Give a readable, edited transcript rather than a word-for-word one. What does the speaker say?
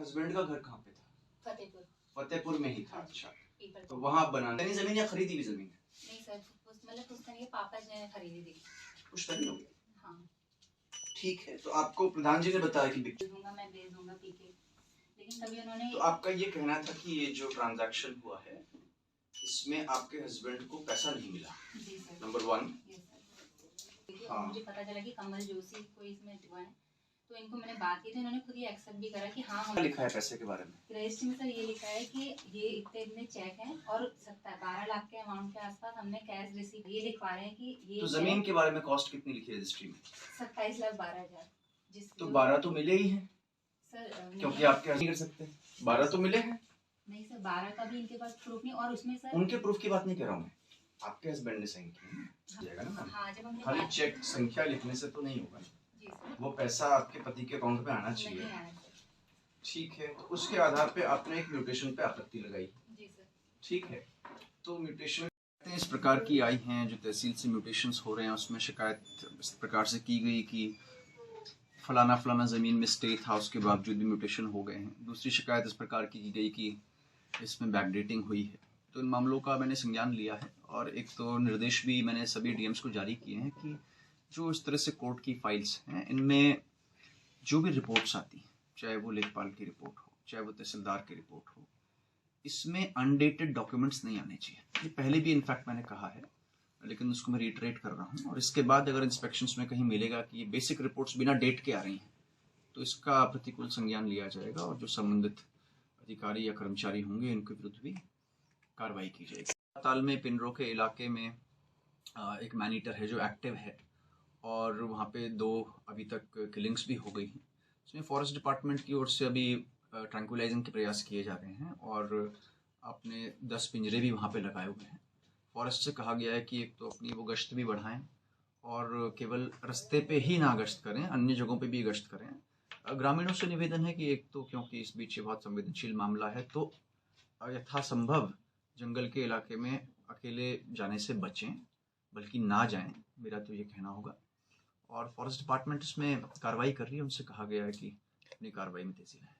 Husband का घर कहाँ पे था? फतेहपुर। फतेहपुर में ही था। अच्छा, पीपल तो वहाँ बनाने नहीं जमीन या खरीदी हुई जमीन है? नहीं सर, मतलब पुश्तैनी पापा ने खरीदी थी। पुश्तैनी हो गया? हाँ। ठीक है, तो आपको प्रधान जी ने बताया कि बिक दूंगा, मैं बेच दूंगा पीके, लेकिन कभी उन्होंने। तो आपका ये कहना था कि ये जो ट्रांजैक्शन हुआ है इसमें आपके हस्बैंड को पैसा नहीं मिला? जी सर। नंबर 1। हाँ। मुझे पता चला कि कमल जोशी को इसमें हुआ है, तो इनको मैंने बात की थी, इन्होंने खुद ही एक्सेप्ट भी करा कि हाँ हम। लिखा है पैसे के बारे में? रजिस्ट्री में सर ये लिखा है कि ये इतने चेक हैं और 12 लाख के अमाउंट के आसपास हमने कैश रिसीव, ये लिखवा रहे हैं कि ये। तो जमीन के बारे में कॉस्ट कितनी लिखी है रजिस्ट्री में? 27,12,000। जिस तो 12 तो मिले ही हैं सर, क्योंकि आपके नहीं कर सकते। 12 तो मिले हैं। नहीं सर, 12 का भी इनके पास प्रूफ नहीं, और उसमें सर उनके प्रूफ की बात नहीं कर रहा हूँ मैं, आपके हस्बैंड ने साइन किया जाएगा ना। हाँ, जब हमने खाली चेक संख्या लिखने से तो नहीं होगा। जी सर। वो पैसा आपके पति के अकाउंट में आना चाहिए। नहीं आया। ठीक है, तो उसके आधार पे आपने एक म्यूटेशन पे आपत्ति लगाई। जी सर। ठीक है, तो म्यूटेशन इस प्रकार की आई हैं, जो तहसील से म्यूटेशंस हो रहे हैं उसमें शिकायत इस प्रकार से की गई कि फलाना फलाना ज़मीन में स्टे था, उसके बावजूद भी म्यूटेशन हो गए हैं। दूसरी शिकायत इस प्रकार की गई कि इसमें बैकडेटिंग हुई है। तो इन मामलों का मैंने संज्ञान लिया है और एक तो निर्देश भी मैंने सभी डीएम्स को जारी किए हैं कि जो इस तरह से कोर्ट की फाइल्स हैं इनमें जो भी रिपोर्ट्स आती हैं, चाहे वो लेखपाल की रिपोर्ट हो, चाहे वो तहसीलदार की रिपोर्ट हो, इसमें अनडेटेड डॉक्यूमेंट्स नहीं आने चाहिए। ये पहले भी इनफैक्ट मैंने कहा है, लेकिन उसको मैं रिटरेट कर रहा हूँ। और इसके बाद अगर इंस्पेक्शंस में कहीं मिलेगा कि ये बेसिक रिपोर्ट्स बिना डेट के आ रही हैं तो इसका प्रतिकूल संज्ञान लिया जाएगा और जो संबंधित अधिकारी या कर्मचारी होंगे इनके विरुद्ध भी कार्रवाई की जाएगी। ताल में पिंडरों के इलाके में एक मैनीटर है जो एक्टिव है और वहाँ पे 2 अभी तक किलिंग्स भी हो गई हैं। इसमें फॉरेस्ट डिपार्टमेंट की ओर से अभी ट्रैंकुलाइजिंग के प्रयास किए जा रहे हैं और आपने 10 पिंजरे भी वहाँ पे लगाए हुए हैं। फॉरेस्ट से कहा गया है कि एक तो अपनी वो गश्त भी बढ़ाएं और केवल रास्ते पे ही ना गश्त करें, अन्य जगहों पे भी गश्त करें। ग्रामीणों से निवेदन है कि एक तो क्योंकि इस बीच ये बहुत संवेदनशील मामला है तो यथासंभव जंगल के इलाके में अकेले जाने से बचें, बल्कि ना जाएं, मेरा तो ये कहना होगा। और फॉरेस्ट डिपार्टमेंट इसमें कार्रवाई कर रही है, उनसे कहा गया है कि अपनी कार्रवाई में तेजी लाएं।